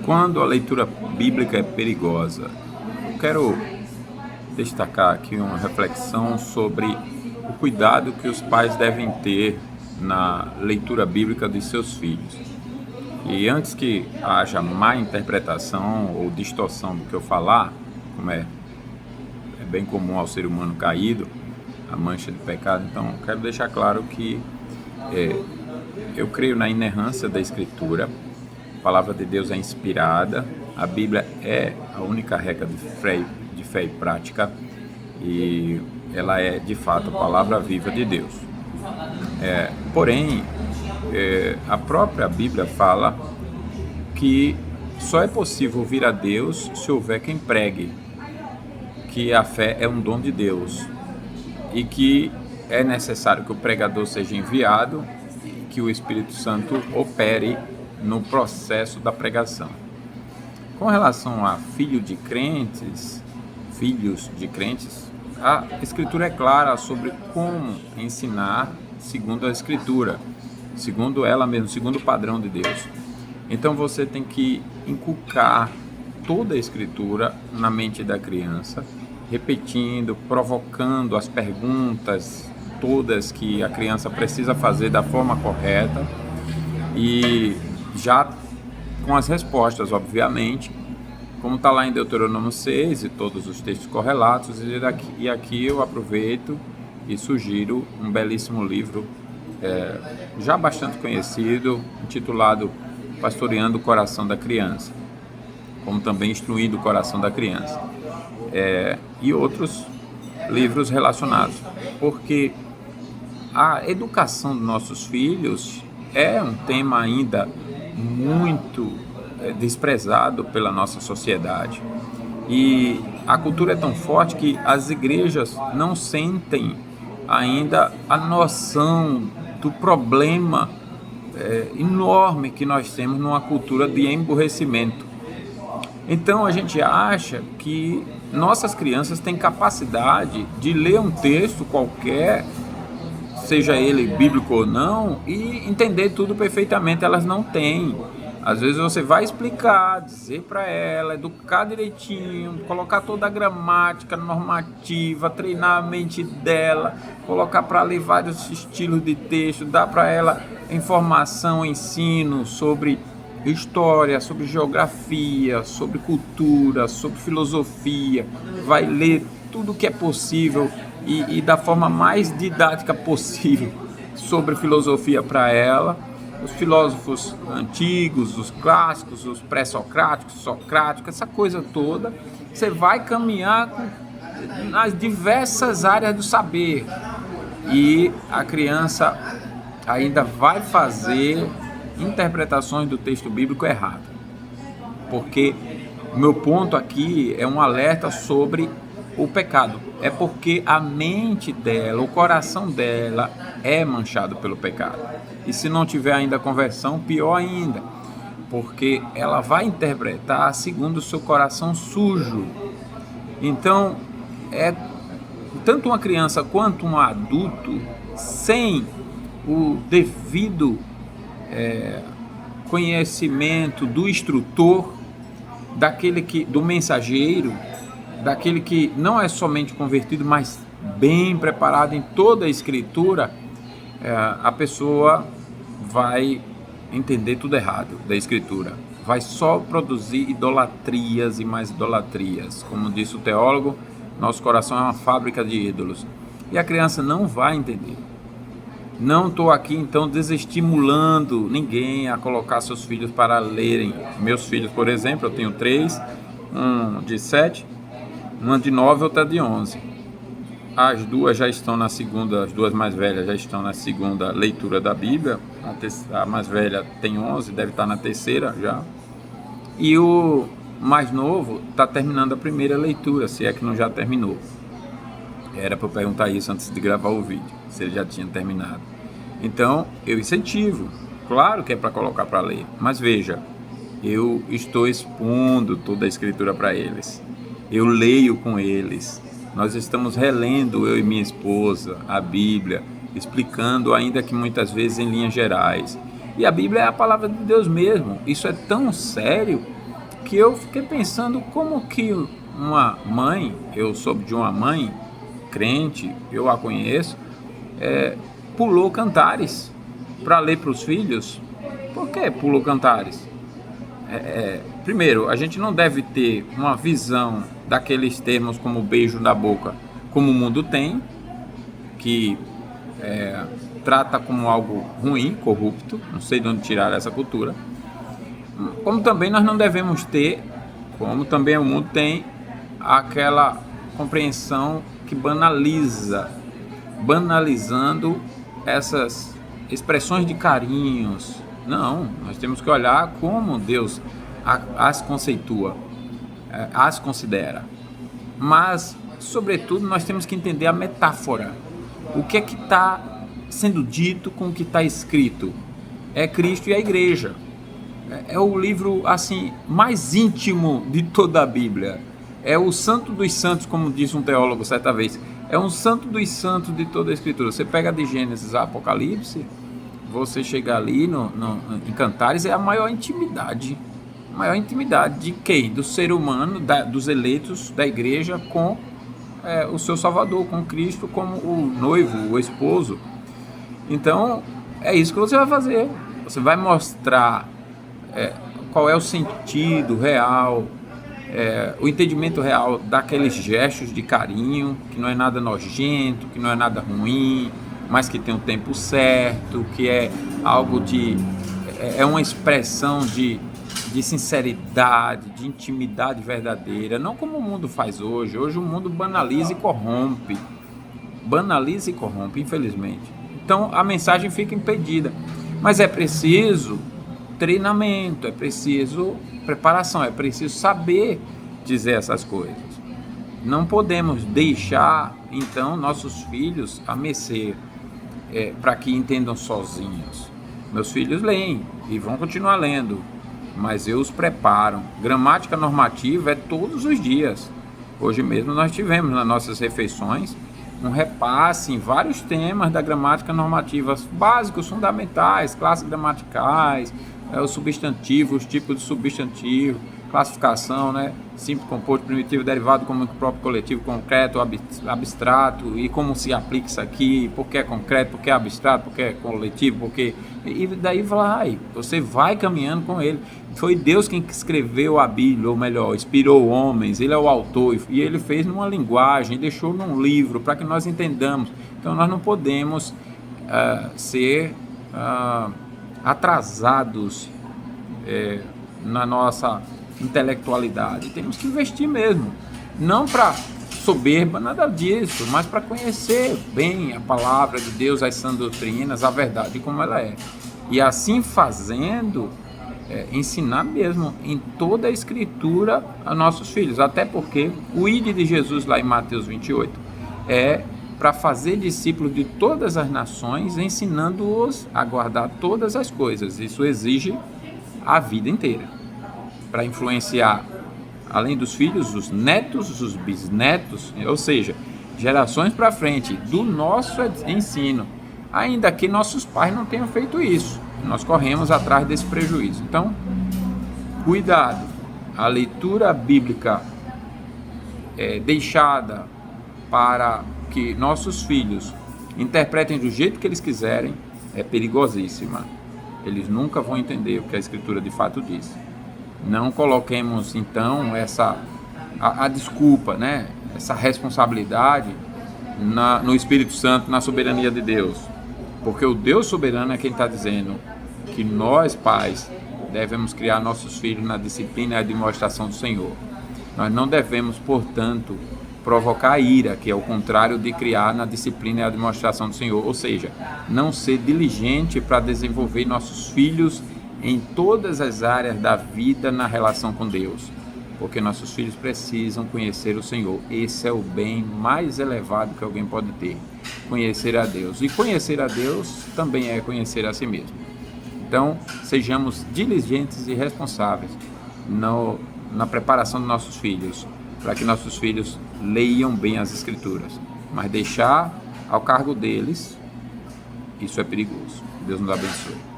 Quando a leitura bíblica é perigosa, eu quero destacar aqui uma reflexão sobre o cuidado que os pais devem ter na leitura bíblica de seus filhos. E antes que haja má interpretação ou distorção do que eu falar, como é bem comum ao ser humano caído, a mancha de pecado, então quero deixar claro que eu creio na inerrância da Escritura. A palavra de Deus é inspirada, a Bíblia é a única regra de fé e prática, e ela é de fato a palavra viva de Deus. Porém, a própria Bíblia fala que só é possível ouvir a Deus se houver quem pregue, que a fé é um dom de Deus e que é necessário que o pregador seja enviado e que o Espírito Santo opere no processo da pregação. Com relação a filhos de crentes, a Escritura é clara sobre como ensinar segundo a Escritura, segundo ela mesma, segundo o padrão de Deus. Então você tem que inculcar toda a Escritura na mente da criança, repetindo, provocando as perguntas todas que a criança precisa fazer da forma correta e já com as respostas, obviamente, como está lá em Deuteronômio 6 e todos os textos correlatos, e aqui eu aproveito e sugiro um belíssimo livro, já bastante conhecido, intitulado Pastoreando o Coração da Criança, como também Instruindo o Coração da Criança, e outros livros relacionados, porque a educação dos nossos filhos é um tema ainda muito desprezado pela nossa sociedade, e a cultura é tão forte que as igrejas não sentem ainda a noção do problema enorme que nós temos numa cultura de emburrecimento. Então a gente acha que nossas crianças têm capacidade de ler um texto qualquer, seja ele bíblico ou não, e entender tudo perfeitamente. Elas não têm. Às vezes você vai explicar, dizer para ela, educar direitinho, colocar toda a gramática normativa, treinar a mente dela, colocar para ler vários estilos de texto, dar para ela informação, ensino sobre história, sobre geografia, sobre cultura, sobre filosofia, vai ler tudo o que é possível e da forma mais didática possível sobre filosofia para ela, os filósofos antigos, os clássicos, os pré-socráticos, socráticos, essa coisa toda. Você vai caminhar nas diversas áreas do saber e a criança ainda vai fazer interpretações do texto bíblico errado, porque o meu ponto aqui é um alerta sobre o pecado. É porque a mente dela, o coração dela é manchado pelo pecado. E se não tiver ainda conversão, pior ainda, porque ela vai interpretar segundo o seu coração sujo. Então, tanto uma criança quanto um adulto, sem o devido conhecimento do instrutor, do mensageiro, daquele que não é somente convertido, mas bem preparado em toda a Escritura, a pessoa vai entender tudo errado da Escritura. Vai só produzir idolatrias e mais idolatrias. Como disse o teólogo, nosso coração é uma fábrica de ídolos. E a criança não vai entender. Não estou aqui, então, desestimulando ninguém a colocar seus filhos para lerem. Meus filhos, por exemplo, eu tenho 3, um de 7, uma de 9 e outra de 11. As duas já estão na segunda, as duas mais velhas já estão na segunda leitura da Bíblia. A mais velha tem 11, deve estar na terceira já. E o mais novo está terminando a primeira leitura, se é que não já terminou. Era para eu perguntar isso antes de gravar o vídeo, se ele já tinha terminado. Então, eu incentivo. Claro que é para colocar para ler. Mas veja, eu estou expondo toda a Escritura para eles. Eu leio com eles. Nós estamos relendo, eu e minha esposa, a Bíblia, explicando, ainda que muitas vezes em linhas gerais. E a Bíblia é a palavra de Deus mesmo. Isso é tão sério que eu fiquei pensando como que uma mãe, eu soube de uma mãe crente, eu a conheço, pulou Cantares para ler para os filhos. Por que pulou Cantares? Primeiro, a gente não deve ter uma visão daqueles termos como beijo na boca, como o mundo tem, que trata como algo ruim, corrupto, não sei de onde tirar essa cultura. Como também nós não devemos ter, como também o mundo tem, aquela compreensão que banalizando essas expressões de carinhos. Não, nós temos que olhar como Deus as conceitua, as considera. Mas, sobretudo, nós temos que entender a metáfora. O que é que está sendo dito com o que está escrito? É Cristo e a Igreja. É o livro assim mais íntimo de toda a Bíblia. É o santo dos santos, como disse um teólogo certa vez. É um santo dos santos de toda a Escritura. Você pega de Gênesis a Apocalipse, você chega ali em Cantares, é a maior intimidade. A maior intimidade de quem? Do ser humano, dos eleitos da igreja com o seu Salvador, com Cristo como o noivo, o esposo. Então, é isso que você vai fazer. Você vai mostrar qual é o sentido real, o entendimento real daqueles gestos de carinho, que não é nada nojento, que não é nada ruim, mas que tem um tempo certo, que é algo é uma expressão de sinceridade, de intimidade verdadeira, não como o mundo faz hoje. Hoje o mundo banaliza e corrompe, infelizmente. Então a mensagem fica impedida, mas é preciso treinamento, é preciso preparação, é preciso saber dizer essas coisas. Não podemos deixar então nossos filhos a mercê para que entendam sozinhos. Meus filhos leem e vão continuar lendo, mas eu os preparo. Gramática normativa é todos os dias. Hoje mesmo nós tivemos nas nossas refeições um repasse em vários temas da gramática normativa, básicos, fundamentais, classes gramaticais, os substantivos, os tipos de substantivo, classificação, simples, composto, primitivo, derivado, comum, próprio, coletivo, concreto, abstrato, e como se aplica isso aqui, por que é concreto, por que é abstrato, por que é coletivo, porque... E daí você vai caminhando com ele. Foi Deus quem escreveu a Bíblia, ou melhor, inspirou homens, ele é o autor, e ele fez numa linguagem, deixou num livro, para que nós entendamos. Então nós não podemos ser atrasados na nossa intelectualidade. Temos que investir mesmo, não para soberba, nada disso, mas para conhecer bem a palavra de Deus, as sãs doutrinas, a verdade como ela é. E assim fazendo, ensinar mesmo em toda a Escritura a nossos filhos, até porque o ide de Jesus lá em Mateus 28 é para fazer discípulos de todas as nações, ensinando-os a guardar todas as coisas. Isso exige a vida inteira, para influenciar, além dos filhos, os netos, os bisnetos, ou seja, gerações para frente do nosso ensino, ainda que nossos pais não tenham feito isso. Nós corremos atrás desse prejuízo. Então, cuidado, a leitura bíblica deixada para que nossos filhos interpretem do jeito que eles quiserem é perigosíssima. Eles nunca vão entender o que a Escritura de fato diz. Não coloquemos então a desculpa, essa responsabilidade no Espírito Santo, na soberania de Deus, porque o Deus soberano é quem está dizendo que nós, pais, devemos criar nossos filhos na disciplina e admoestação do Senhor. Nós não devemos, portanto, provocar ira, que é o contrário de criar na disciplina e admoestação do Senhor, ou seja, não ser diligente para desenvolver nossos filhos em todas as áreas da vida na relação com Deus, porque nossos filhos precisam conhecer o Senhor. Esse é o bem mais elevado que alguém pode ter, conhecer a Deus. E conhecer a Deus também é conhecer a si mesmo. Então, sejamos diligentes e responsáveis na preparação dos nossos filhos, para que nossos filhos leiam bem as Escrituras, mas deixar ao cargo deles, isso é perigoso. Deus nos abençoe.